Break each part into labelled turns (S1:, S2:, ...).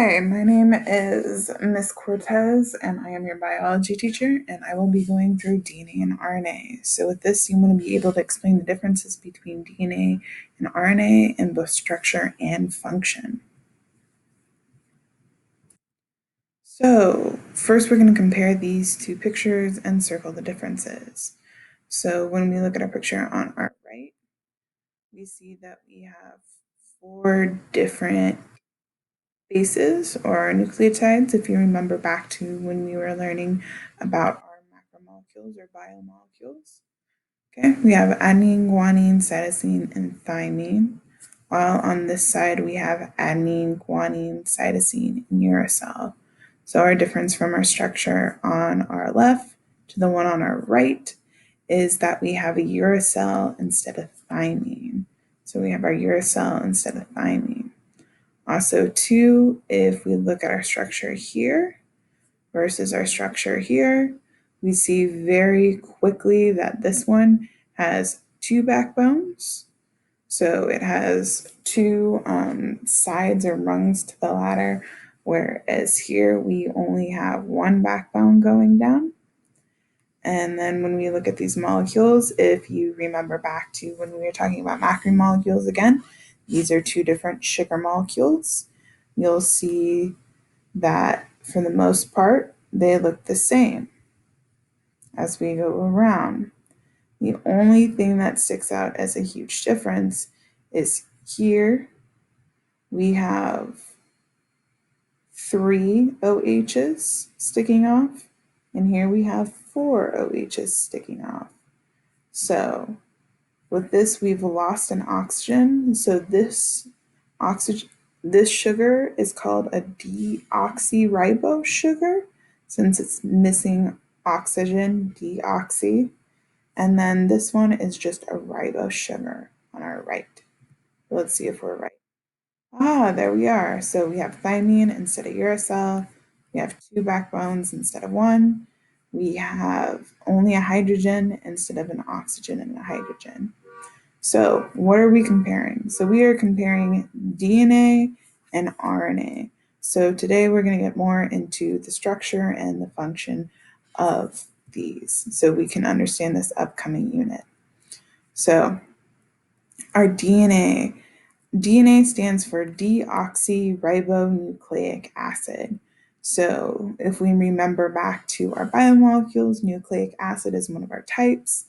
S1: Hi, my name is Miss Cortez, and I am your biology teacher, and I will be going through DNA and RNA. So, with this, you want to be able to explain the differences between DNA and RNA in both structure and function. So, first, we're going to compare these two pictures and circle the differences. So, when we look at our picture on our right, we see that we have four different bases or nucleotides, if you remember back to when we were learning about our macromolecules or biomolecules. Okay, we have adenine, guanine, cytosine, and thymine, while on this side we have adenine, guanine, cytosine, and uracil. So our difference from our structure on our left to the one on our right is that we have a uracil instead of thymine. So we have our uracil instead of thymine. Also, too, if we look at our structure here versus our structure here, we see very quickly that this one has two backbones. So it has two sides or rungs to the ladder, whereas here we only have one backbone going down. And then when we look at these molecules, if you remember back to when we were talking about macromolecules again, these are two different sugar molecules. You'll see that for the most part, they look the same as we go around. The only thing that sticks out as a huge difference is here we have three OHs sticking off, and here we have four OHs sticking off. So with this, we've lost an oxygen. So this sugar is called a deoxyribose sugar since it's missing oxygen, deoxy. And then this one is just a ribose sugar on our right. Let's see if we're right. There we are. So we have thymine instead of uracil. We have two backbones instead of one. We have only a hydrogen instead of an oxygen and a hydrogen. So what are we comparing? So we are comparing DNA and RNA. So today we're going to get more into the structure and the function of these so we can understand this upcoming unit. So our DNA stands for deoxyribonucleic acid. So if we remember back to our biomolecules, nucleic acid is one of our types.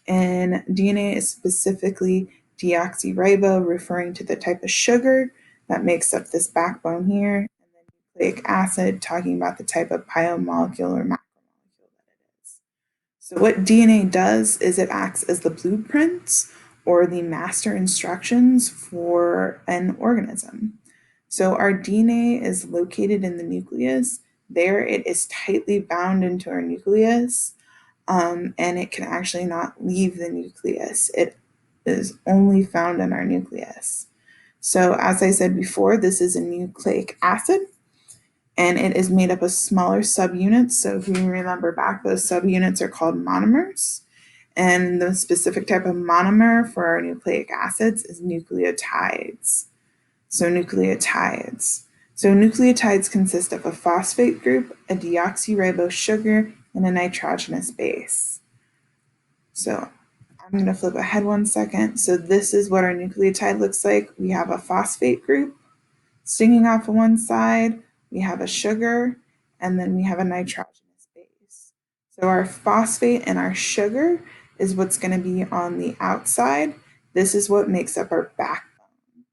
S1: And DNA is specifically deoxyribo, referring to the type of sugar that makes up this backbone here, and then nucleic acid, talking about the type of biomolecule or macromolecule that it is. So what DNA does is it acts as the blueprints or the master instructions for an organism. So our DNA is located in the nucleus. There it is tightly bound into our nucleus. And it can actually not leave the nucleus. It is only found in our nucleus. So as I said before, this is a nucleic acid, and it is made up of smaller subunits. So if you remember back, those subunits are called monomers. And the specific type of monomer for our nucleic acids is nucleotides. So nucleotides consist of a phosphate group, a deoxyribose sugar, and a nitrogenous base. So I'm going to flip ahead one second. So this is what our nucleotide looks like. We have a phosphate group stinging off of one side, we have a sugar, and then we have a nitrogenous base. So our phosphate and our sugar is what's going to be on the outside. This is what makes up our backbone.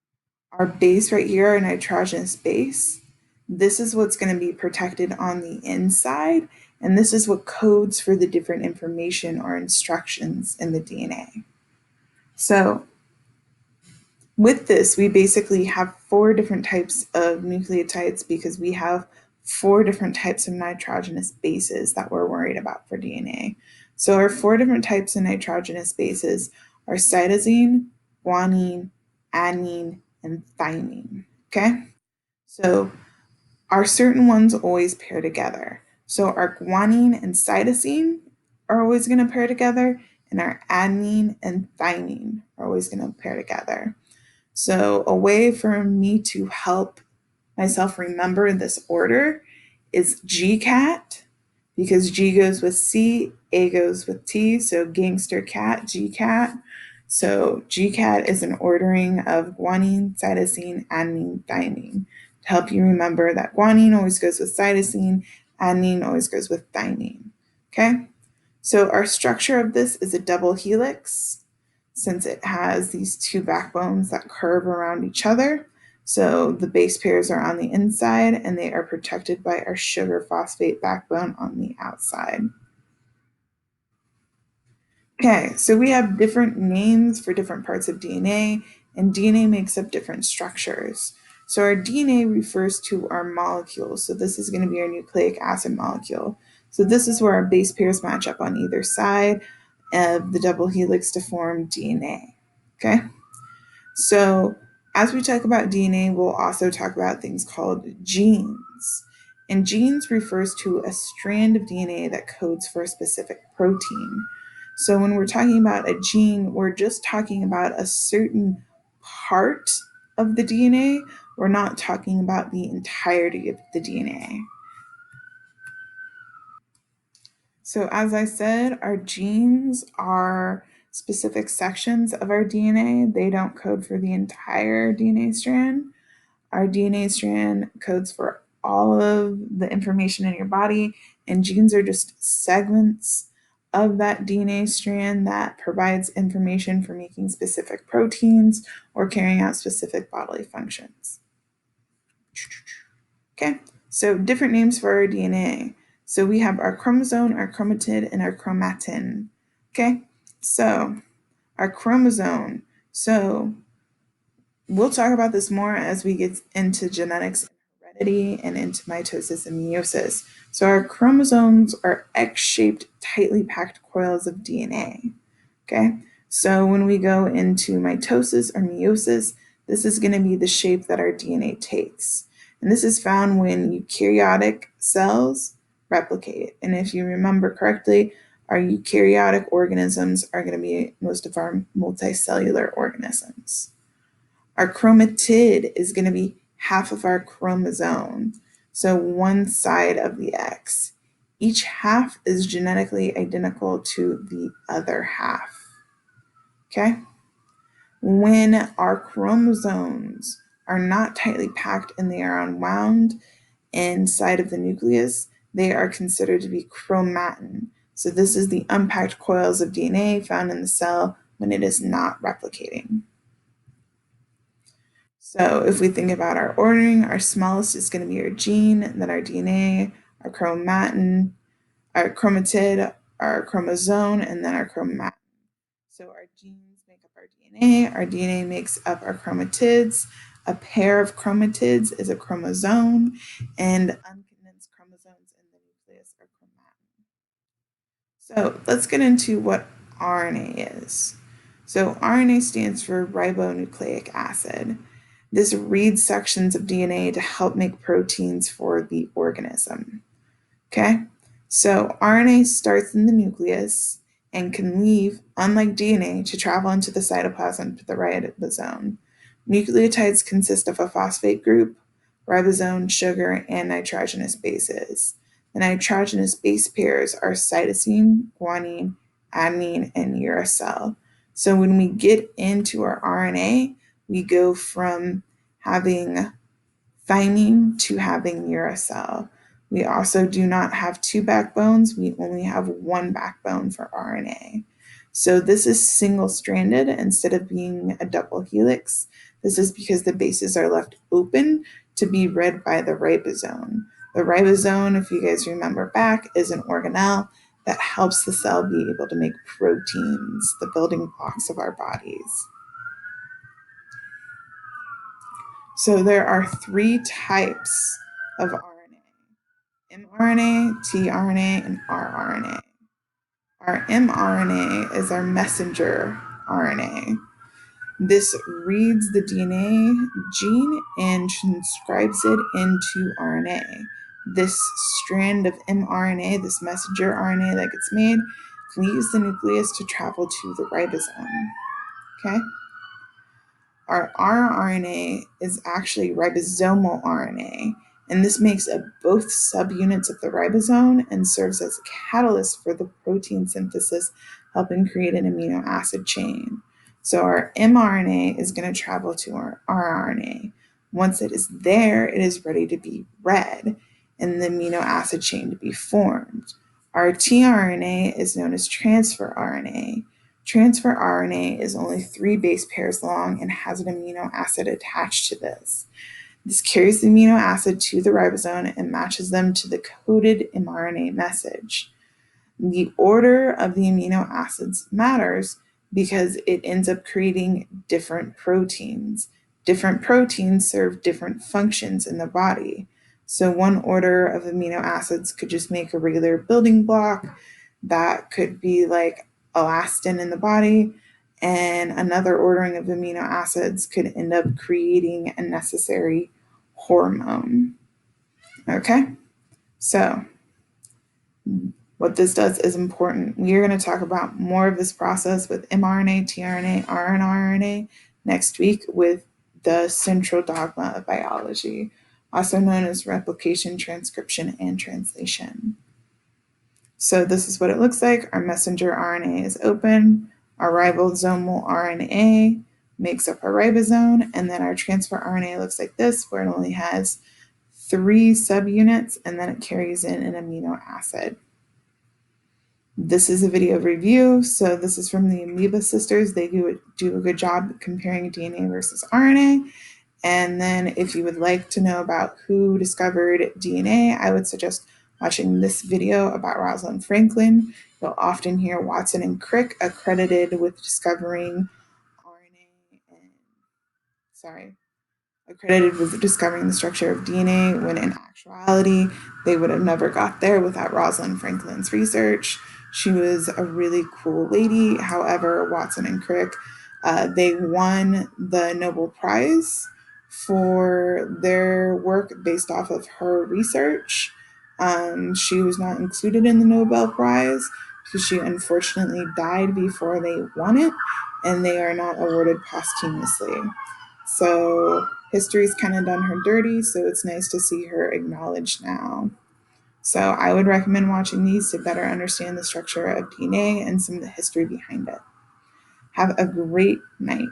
S1: Our base right here, our nitrogenous base, this is what's going to be protected on the inside, and this is what codes for the different information or instructions in the DNA. So with this, we basically have four different types of nucleotides because we have four different types of nitrogenous bases that we're worried about for DNA. So our four different types of nitrogenous bases are cytosine, guanine, adenine, and thymine. Okay? So our certain ones always pair together. So our guanine and cytosine are always going to pair together, and our adenine and thymine are always going to pair together. So a way for me to help myself remember this order is GCAT, because G goes with C, A goes with T, so gangster cat, GCAT. So GCAT is an ordering of guanine, cytosine, adenine, thymine. To help you remember that guanine always goes with cytosine, adenine always goes with thymine. Okay? So our structure of this is a double helix, since it has these two backbones that curve around each other. So the base pairs are on the inside and they are protected by our sugar phosphate backbone on the outside. Okay, so we have different names for different parts of DNA, and DNA makes up different structures. So our DNA refers to our molecules. So this is going to be our nucleic acid molecule. So this is where our base pairs match up on either side of the double helix to form DNA. Okay? So, as we talk about DNA, we'll also talk about things called genes. And genes refers to a strand of DNA that codes for a specific protein. So, when we're talking about a gene, we're just talking about a certain part of the DNA. We're not talking about the entirety of the DNA. So, as I said, our genes are specific sections of our DNA. They don't code for the entire DNA strand. Our DNA strand codes for all of the information in your body, and genes are just segments of that DNA strand that provides information for making specific proteins or carrying out specific bodily functions. Okay, so different names for our DNA. So we have our chromosome, our chromatid, and our chromatin. Okay, so our chromosome. So we'll talk about this more as we get into genetics and heredity and into mitosis and meiosis. So our chromosomes are X-shaped, tightly packed coils of DNA. Okay, so when we go into mitosis or meiosis, this is going to be the shape that our DNA takes. And this is found when eukaryotic cells replicate. And if you remember correctly, our eukaryotic organisms are going to be most of our multicellular organisms. Our chromatid is going to be half of our chromosome, so one side of the X. Each half is genetically identical to the other half. Okay? When our chromosomes are not tightly packed and they are unwound inside of the nucleus, they are considered to be chromatin. So this is the unpacked coils of DNA found in the cell when it is not replicating. So if we think about our ordering, our smallest is going to be our gene, then our DNA, our chromatin, our chromatid, our chromosome, and then our chromatin. So our genes make up our DNA makes up our chromatids. A pair of chromatids is a chromosome, and uncondensed chromosomes in the nucleus are chromatin. So let's get into what RNA is. So RNA stands for ribonucleic acid. This reads sections of DNA to help make proteins for the organism. Okay, so RNA starts in the nucleus and can leave, unlike DNA, to travel into the cytoplasm to the ribosome. Nucleotides consist of a phosphate group, ribosome, sugar, and nitrogenous bases. The nitrogenous base pairs are cytosine, guanine, adenine, and uracil. So when we get into our RNA, we go from having thymine to having uracil. We also do not have two backbones, we only have one backbone for RNA. So this is single stranded instead of being a double helix. This is because the bases are left open to be read by the ribosome. The ribosome, if you guys remember back, is an organelle that helps the cell be able to make proteins, the building blocks of our bodies. So there are three types of RNA: mRNA, tRNA, and rRNA. Our mRNA is our messenger RNA. This reads the DNA gene and transcribes it into RNA. This strand of mRNA, this messenger RNA that gets made, leaves the nucleus to travel to the ribosome. Okay? Our rRNA is actually ribosomal RNA, and this makes up both subunits of the ribosome and serves as a catalyst for the protein synthesis, helping create an amino acid chain. So our mRNA is going to travel to our rRNA. Once it is there, it is ready to be read and the amino acid chain to be formed. Our tRNA is known as transfer RNA. Transfer RNA is only 3 base pairs long and has an amino acid attached to this. This carries the amino acid to the ribosome and matches them to the coded mRNA message. The order of the amino acids matters because it ends up creating different proteins. Different proteins serve different functions in the body. So, one order of amino acids could just make a regular building block that could be like elastin in the body, and another ordering of amino acids could end up creating a necessary hormone. Okay, so what this does is important. We are going to talk about more of this process with mRNA, tRNA, RNA next week with the central dogma of biology, also known as replication, transcription, and translation. So this is what it looks like. Our messenger RNA is open. Our ribosomal RNA makes up our ribosome, and then our transfer RNA looks like this, where it only has 3 subunits, and then it carries in an amino acid. This is a video review. So this is from the Amoeba sisters. They do a good job comparing DNA versus RNA. And then if you would like to know about who discovered DNA, I would suggest watching this video about Rosalind Franklin. You'll often hear Watson and Crick accredited with discovering RNA and, accredited with discovering the structure of DNA, when in actuality, they would have never got there without Rosalind Franklin's research. She was a really cool lady. However, Watson and Crick, they won the Nobel Prize for their work based off of her research. She was not included in the Nobel Prize because she unfortunately died before they won it, and they are not awarded posthumously. So history's kind of done her dirty, so it's nice to see her acknowledged now. So I would recommend watching these to better understand the structure of DNA and some of the history behind it. Have a great night.